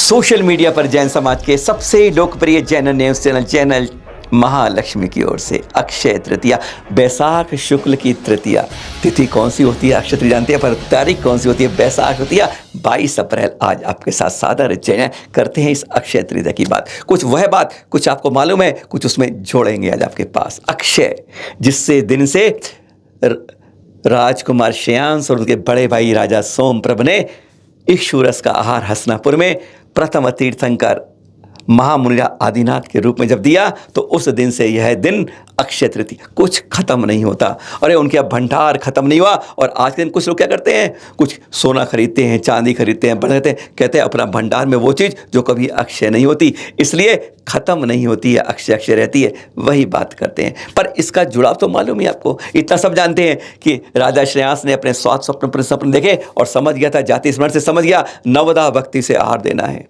Social media पर जैन समाज के सबसे लोकप्रिय जैन न्यूज चैनल महालक्ष्मी की ओर से अक्षय तृतीया, बैसाख शुक्ल की तृतीया। तिथि कौन सी होती है अक्षय तृतीया जानते हैं, पर तारीख कौन सी होती है बैसाख तृतीया 22 अप्रैल। आज आपके साथ सादर जैन करते हैं इस अक्षय तृतीया की बात। कुछ वह बात कुछ आपको मालूम है, कुछ उसमें जोड़ेंगे आज आपके पास। अक्षय जिससे दिन से राजकुमार श्रेयांश और उनके बड़े भाई राजा सोमप्रभ ने इक्षुरस का आहार हसनापुर में प्रथम तीर्थंकर महामुनिरा आदिनाथ के रूप में जब दिया, तो उस दिन से यह दिन अक्षय तृतीया कुछ खत्म नहीं होता। और उनके अब भंडार खत्म नहीं हुआ। और आज के दिन कुछ लोग क्या करते हैं, कुछ सोना खरीदते हैं, चांदी खरीदते हैं, बढ़ते हैं, कहते हैं अपना भंडार में वो चीज़ जो कभी अक्षय नहीं होती, इसलिए खत्म नहीं होती है, अक्षय अक्षय रहती है, वही बात करते हैं। पर इसका जुड़ाव तो मालूम ही आपको। इतना सब जानते हैं कि राजा श्रेयांश ने अपने स्वाद स्वप्न देखे और समझ गया था, जाति स्मरण से समझ गया नवदा भक्ति से आहार देना है।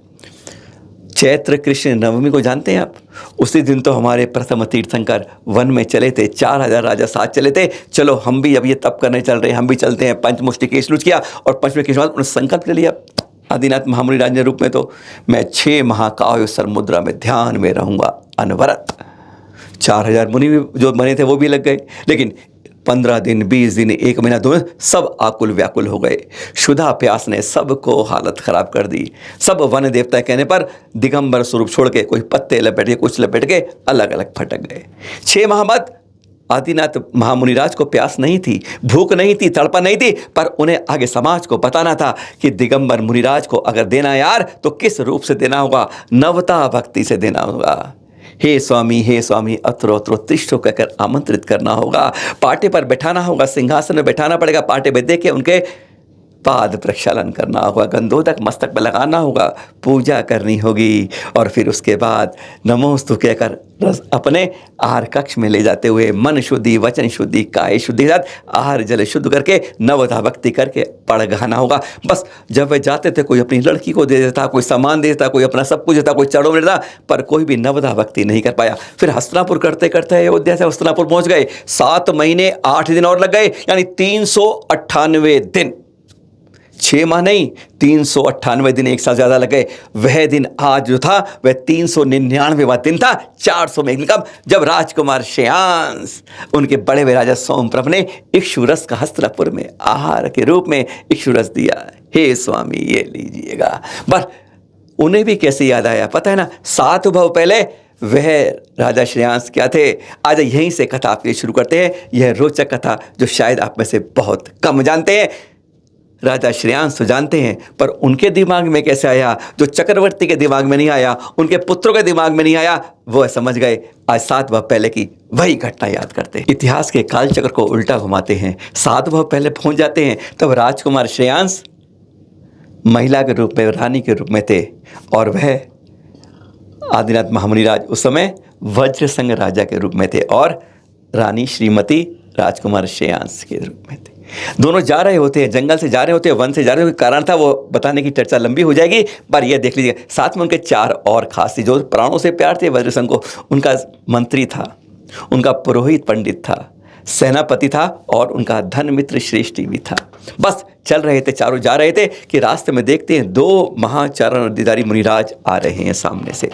चैत्र कृष्ण नवमी को जानते हैं आप, उसी दिन तो हमारे प्रथम तीर्थंकर वन में चले थे, 4000 राजा साथ चले थे। चलो हम भी अब ये तप करने चल रहे हैं, हम भी चलते हैं। पंचमुष्टि केश लूट किया और पंचमुष्टि के बाद उन्होंने संकल्प ले लिया आदिनाथ महामुनि राज रूप में, तो मैं 6 महाकाव्य समुद्रा में ध्यान में रहूंगा अनवरत। 4000 मुनि भी जो बने थे वो भी लग गए, लेकिन 15 दिन 20 दिन 1 महीना 2 महीने सब आकुल व्याकुल हो गए। क्षुधा प्यास ने सबको हालत खराब कर दी। सब वन देवता कहने पर दिगंबर स्वरूप छोड़ के कोई पत्ते लपेट के कुछ लपेट के अलग अलग फटक गए। 6 माह बाद आदिनाथ महामुनिराज को प्यास नहीं थी, भूख नहीं थी, तड़पन नहीं थी, पर उन्हें आगे समाज को बताना था कि दिगंबर मुनिराज को अगर देना यार तो किस रूप से देना होगा, नवता भक्ति से देना होगा। हे स्वामी अत्रो अत्रो तिष्ठो कहकर आमंत्रित करना होगा, पाटे पर बैठाना होगा, सिंहासन में बैठाना पड़ेगा, पाटे पे देके उनके पाद प्रक्षालन करना होगा, गंधोदक मस्तक पर लगाना होगा, पूजा करनी होगी। और फिर उसके बाद नमोस्तु कहकर अपने आहार कक्ष में ले जाते हुए मन शुद्धि, वचन शुद्धि, काय शुद्धि के साथ आहार जल शुद्ध करके नवधा भक्ति करके पड़ गहाना होगा। बस जब वे जाते थे कोई अपनी लड़की को दे देता, कोई सामान दे देता, कोई अपना सब कुछ देता, कोई चढ़ो में देता, पर कोई भी नवधा भक्ति नहीं कर पाया। फिर हस्तिनापुर करते करते अयोध्या से हस्तिनापुर पहुंच गए। 7 महीने 8 दिन और लग गए, यानी 398 दिन। 6 माह नहीं, 398 दिन, एक साल ज़्यादा लग गए। वह दिन आज जो था वह 399वां दिन था, 400 में कम, जब राजकुमार श्रेयांश उनके बड़े हुए राजा सोमप्रभ ने इक्षुरस का हस्तिनापुर में आहार के रूप में इक्षुरस दिया। हे स्वामी ये लीजिएगा। पर उन्हें भी कैसे याद आया पता है ना, 7 भव पहले वह राजा श्रेयांश क्या थे। आज यहीं से कथा आपके शुरू करते हैं। यह रोचक कथा जो शायद आप में से बहुत कम जानते हैं। राजा श्रेयांश तो जानते हैं, पर उनके दिमाग में कैसे आया जो चक्रवर्ती के दिमाग में नहीं आया, उनके पुत्रों के दिमाग में नहीं आया, वो समझ गए। आज 7 वर्ष पहले की वही घटना याद करते हैं। इतिहास के कालचक्र को उल्टा घुमाते हैं। 7 वर्ष पहले पहुंच जाते हैं, तब राजकुमार श्रेयांश महिला के रूप में, रानी के रूप में थे, और वह आदिनाथ महामुनिराज उस समय वज्रसंग राजा के रूप में थे, और रानी श्रीमती राजकुमार श्रेयांश के रूप में थे। दोनों जा रहे होते हैं, जंगल से जा रहे होते हैं, वन से जा रहे होते हैं। कारण था वो बताने की चर्चा लंबी हो जाएगी, पर ये देख लीजिए। साथ में उनके 4 और खास थी जो प्राणों से प्यार थे वज्रसंग को। उनका मंत्री था, उनका पुरोहित पंडित था, सेनापति था, और उनका धन मित्र श्रेष्ठी भी था। बस चल रहे थे, चारों जा रहे थे कि रास्ते में देखते हैं 2 महाचारण अधिकारी मुनिराज आ रहे हैं सामने से।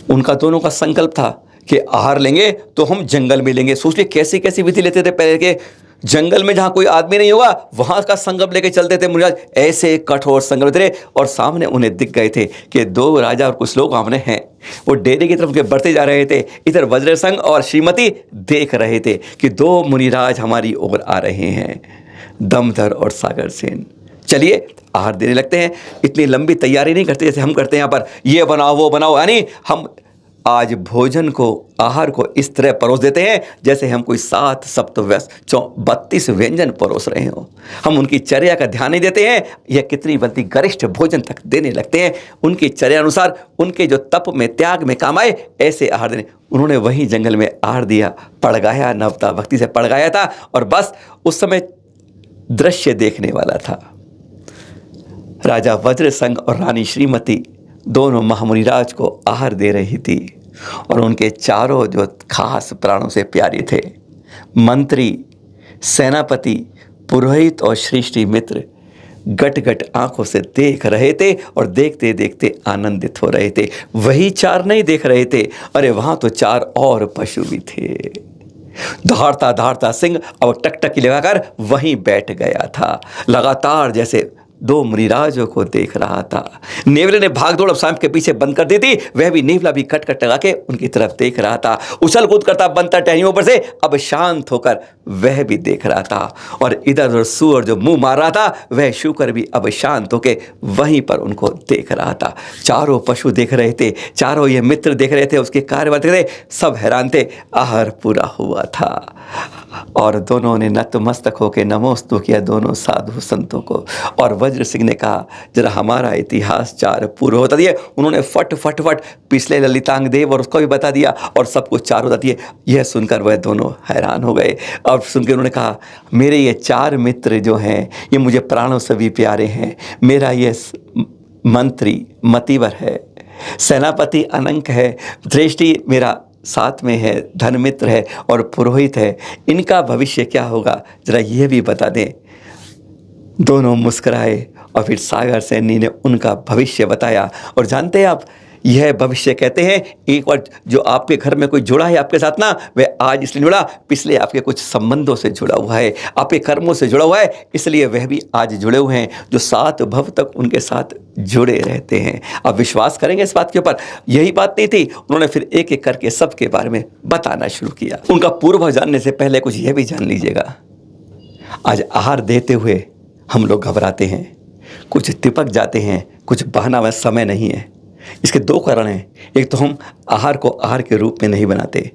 उनका दोनों का संकल्प था कि आहार लेंगे तो हम जंगल में लेंगे। सोच लिए कैसी कैसी विधि लेते थे पहले के, जंगल में जहाँ कोई आदमी नहीं होगा वहाँ का संकल्प लेके चलते थे मुनिराज। ऐसे कठोर संकल्प थे, और सामने उन्हें दिख गए थे कि 2 राजा और कुछ लोग सामने हैं। वो डेरे की तरफ के बढ़ते जा रहे थे। इधर वज्रसंग और श्रीमती देख रहे थे कि 2 मुनिराज हमारी ओर आ रहे हैं, दमधर और सागर सेन। चलिए आहार देने लगते हैं। इतनी लंबी तैयारी नहीं करते जैसे हम करते हैं यहाँ पर, ये बनाओ वो बनाओ, यानी हम आज भोजन को, आहार को इस तरह परोस देते हैं जैसे हम कोई 7 सप्त 32 व्यंजन परोस रहे हो। हम उनकी चर्या का ध्यान नहीं देते हैं, यह कितनी बल्कि गरिष्ठ भोजन तक देने लगते हैं। उनकी चर्या अनुसार, उनके जो तप में, त्याग में काम आए, ऐसे आहार देने। उन्होंने वही जंगल में आहार दिया, पड़गाया, नवता भक्ति से पड़गाया था। और बस उस समय दृश्य देखने वाला था। राजा वज्रसंग और रानी श्रीमती दोनों महामुनिराज को आहार दे रही थी, और उनके चारों जो खास प्राणों से प्यारे थे, मंत्री, सेनापति, पुरोहित और श्रेष्ठी मित्र, गट गट आंखों से देख रहे थे और देखते देखते आनंदित हो रहे थे। वही 4 नहीं देख रहे थे, अरे वहां तो 4 और पशु भी थे। दहाड़ता दहाड़ता सिंह अब टकटकी लगाकर वहीं बैठ गया था, लगातार जैसे 2 मुनिराजों को देख रहा था। नेवले ने भागदौड़ अब सांप के पीछे बंद कर दी थी, वह भी नेवला भी कट कट लगा के उनकी तरफ देख रहा था। उछल कूद करता बनता टहनियों पर से अब शांत होकर वह भी देख रहा था। और इधर उधर सूअर जो मुंह मार रहा था, वह शूकर भी अब शांत होके वहीं पर उनको देख रहा था। चारों पशु देख रहे थे, चारों ये मित्र देख रहे थे, उसके कार्य देख रहे थे, सब हैरान थे। आहार पूरा हुआ था और दोनों ने नतमस्तक होकर नमोस्तु किया दोनों साधु संतों को। और वज्र सिंह ने कहा, जरा हमारा इतिहास 4 पूर्व बता दिए। उन्होंने फट फट फट पिछले ललितांग देव और उसको भी बता दिया और सबको 4 बता दिए। यह सुनकर वह दोनों हैरान हो गए। और सुनकर उन्होंने कहा, मेरे ये 4 मित्र जो हैं ये मुझे प्राणों से भी प्यारे हैं। मेरा ये मंत्री मतिवर है, सेनापति अनंक है, दृष्टि मेरा साथ में है, धर्ममित्र है और पुरोहित है। इनका भविष्य क्या होगा जरा ये भी बता दें। दोनों मुस्कुराए और फिर सागर सैनी ने उनका भविष्य बताया। और जानते हैं आप, यह भविष्य कहते हैं, एक बार जो आपके घर में कोई जुड़ा है आपके साथ ना, वह आज इसलिए जुड़ा, पिछले आपके कुछ संबंधों से जुड़ा हुआ है, आपके कर्मों से जुड़ा हुआ है, इसलिए वह भी आज जुड़े हुए हैं, जो 7 भव तक उनके साथ जुड़े रहते हैं। आप विश्वास करेंगे इस बात के ऊपर? यही बात नहीं थी, उन्होंने फिर एक एक करके सबके बारे में बताना शुरू किया। उनका पूर्व जानने से पहले कुछ यह भी जान लीजिएगा, आज आहार देते हुए हम लोग घबराते हैं, कुछ तिपक जाते हैं, कुछ बहाना में समय नहीं है। इसके 2 कारण हैं। एक तो हम आहार को आहार के रूप में नहीं बनाते,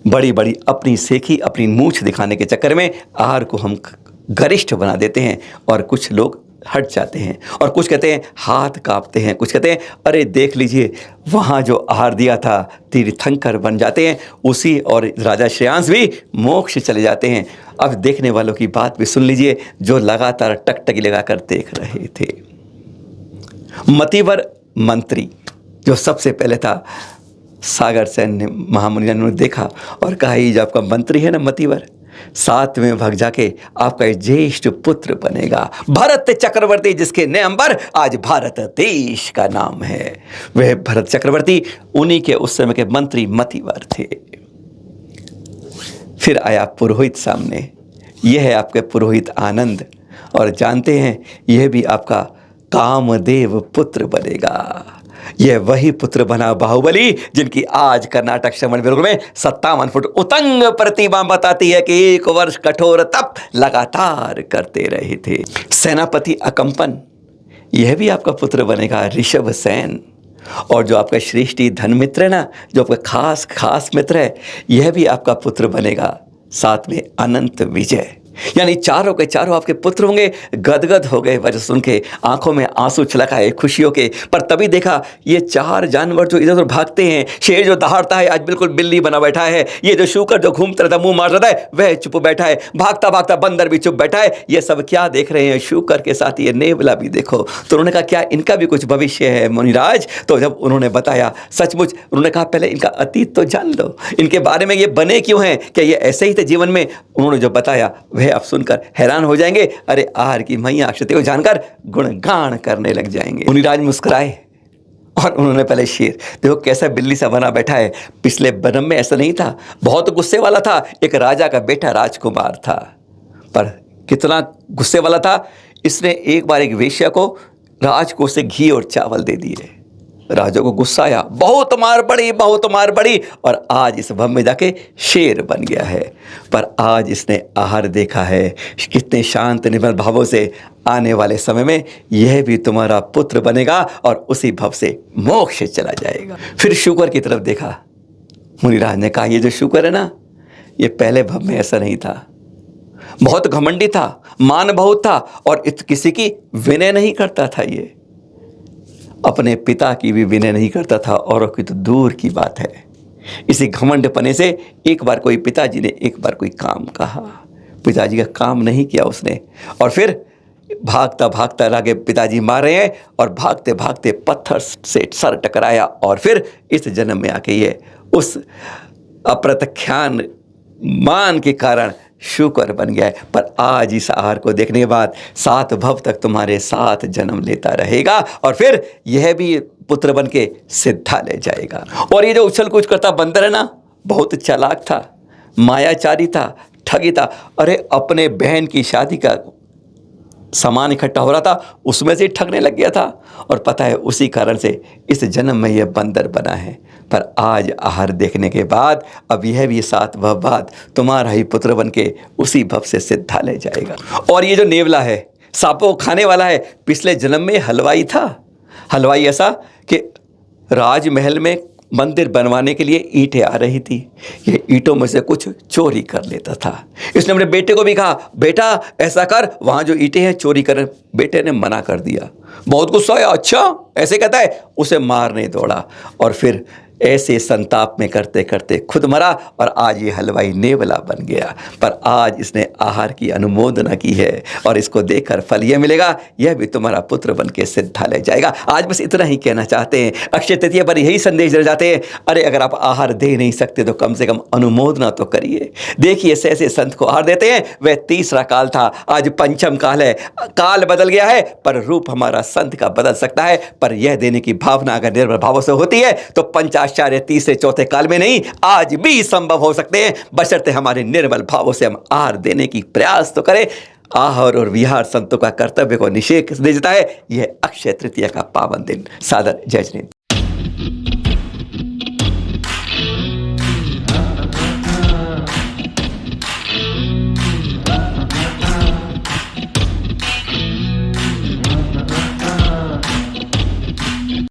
बड़ी बड़ी अपनी सेखी अपनी मूछ दिखाने के चक्कर में आहार को हम गरिष्ठ बना देते हैं और कुछ लोग हट जाते हैं और कुछ कहते हैं हाथ कांपते हैं, कुछ कहते हैं अरे देख लीजिए वहाँ जो आहार दिया था तीर्थंकर बन जाते हैं उसी, और राजा श्रेयांश भी मोक्ष चले जाते हैं। अब देखने वालों की बात भी सुन लीजिए जो लगातार टकटकी लगाकर देख रहे थे। मतिवर मंत्री जो सबसे पहले था, सागर सेन ने महामुनि ने देखा और कहा, ये जो आपका मंत्री है ना मतिवर, 7 में भाग जाके आपका ज्येष्ठ पुत्र बनेगा, भरत चक्रवर्ती, जिसके नाम पर आज भारत देश का नाम है। वह भरत चक्रवर्ती उन्हीं के उस समय के मंत्री मतिवर थे। फिर आया पुरोहित सामने, यह है आपके पुरोहित आनंद, और जानते हैं यह भी आपका कामदेव पुत्र बनेगा। यह वही पुत्र बना बाहुबली, जिनकी आज कर्नाटक श्रवण बेलगोल में 57 फुट उतंग प्रतिमा बताती है कि 1 वर्ष कठोर तप लगातार करते रहे थे। सेनापति अकंपन, यह भी आपका पुत्र बनेगा ऋषभ सेन। और जो आपका श्रेष्ठी धनमित्र है ना, जो आपका खास खास मित्र है, यह भी आपका पुत्र बनेगा, साथ में अनंत विजय। यानी चारों के चारों आपके पुत्र होंगे। गदगद हो गए वजह सुन के, आंखों में आंसू छलकाए खुशियों के। पर तभी देखा ये 4 जानवर जो इधर उधर भागते हैं, शेर जो दहाड़ता है आज बिल्कुल बिल्ली बना बैठा है, ये जो शूकर जो घूमता रहता मुंह मार रहा है वह चुप बैठा है, भागता भागता बंदर भी चुप बैठा है। ये सब क्या देख रहे हैं? शूकर के साथ ये नेवला भी देखो। तो उन्होंने कहा क्या इनका भी कुछ भविष्य है मुनिराज? तो जब उन्होंने बताया सचमुच, उन्होंने कहा पहले इनका अतीत तो जान लो, इनके बारे में ये बने क्यों हैं, क्या ये ऐसे ही थे जीवन में? उन्होंने जो बताया वह आप सुनकर हैरान हो जाएंगे। अरे आहार की मैया अक्षते को जानकर गुणगान करने लग जाएंगे। मुनिराज मुस्कुराए और उन्होंने पहले शेर देखो कैसा बिल्ली सा बना बैठा है। पिछले जन्म में ऐसा नहीं था, बहुत गुस्से वाला था, एक राजा का बेटा राजकुमार था। पर कितना गुस्से वाला था, इसने एक बार एक वेश्या को राजकोष से घी और चावल दे दिए। राजा को गुस्सा आया, बहुत मार पड़ी, बहुत मार पड़ी, और आज इस भव में जाके शेर बन गया है। पर आज इसने आहार देखा है, कितने शांत निर्मल भावों से आने वाले समय में यह भी तुम्हारा पुत्र बनेगा और उसी भव से मोक्ष चला जाएगा। फिर शूकर की तरफ देखा। मुनिराज ने कहा ये जो शूकर है ना, ये पहले भव में ऐसा नहीं था, बहुत घमंडी था, मान बहुत था और किसी की विनय नहीं करता था। ये अपने पिता की भी विनय नहीं करता था, औरों की तो दूर की बात है। इसी घमंड पने से एक बार कोई पिताजी ने एक बार कोई काम कहा, पिताजी का काम नहीं किया उसने, और फिर भागता भागता लागे पिताजी मार रहे हैं और भागते भागते पत्थर से सर टकराया, और फिर इस जन्म में आके ये उस अप्रत्याख्यान मान के कारण शुकर बन गया है। पर आज इस आहार को देखने के बाद 7 भव तक तुम्हारे साथ जन्म लेता रहेगा और फिर यह भी पुत्र बन के सिद्धा ले जाएगा। और ये जो उछल कूद करता बंदर है ना, बहुत चालाक था, मायाचारी था, ठगी था। अरे अपने बहन की शादी का सामान इकट्ठा हो रहा था, उसमें से ठगने लग गया था। और पता है उसी कारण से इस जन्म में यह बंदर बना है। पर आज आहार देखने के बाद अब यह भी 7 भव बाद तुम्हारा ही पुत्र बन के उसी भव से सिद्धा ले जाएगा। और ये जो नेवला है, सांपों को खाने वाला है, पिछले जन्म में हलवाई था। हलवाई ऐसा कि राजमहल में मंदिर बनवाने के लिए ईंटें आ रही थी, ये ईंटों में से कुछ चोरी कर लेता था। इसने अपने बेटे को भी कहा, बेटा ऐसा कर, वहाँ जो ईंटें हैं चोरी कर। बेटे ने मना कर दिया, बहुत गुस्सा आया, अच्छा ऐसे कहता है, उसे मारने दौड़ा और फिर ऐसे संताप में करते करते खुद मरा। और आज ये हलवाई नेवला बन गया। पर आज इसने आहार की अनुमोदना की है और इसको देखकर फल यह मिलेगा, यह भी तुम्हारा पुत्र बन के सिद्धा ले जाएगा। आज बस इतना ही कहना चाहते हैं, अक्षय तृतीया पर यही संदेश दे जाते हैं, अरे अगर आप आहार दे नहीं सकते तो कम से कम अनुमोदना तो करिए। देखिए ऐसे संत को आहार देते हैं, वह तीसरा काल था, आज पंचम काल है। काल बदल गया है पर रूप हमारा संत का बदल सकता है। पर यह देने की भावना अगर निर्मल भावों से होती है तो पंचाचार्य तीसरे चौथे काल में नहीं, आज भी संभव हो सकते हैं, बशर्ते हमारे निर्मल भावों से हम आहार देने की प्रयास तो करें। आहार और विहार संतों का कर्तव्य को निषेध दे देता है। यह अक्षय तृतीया का पावन दिन। सादर जय जय।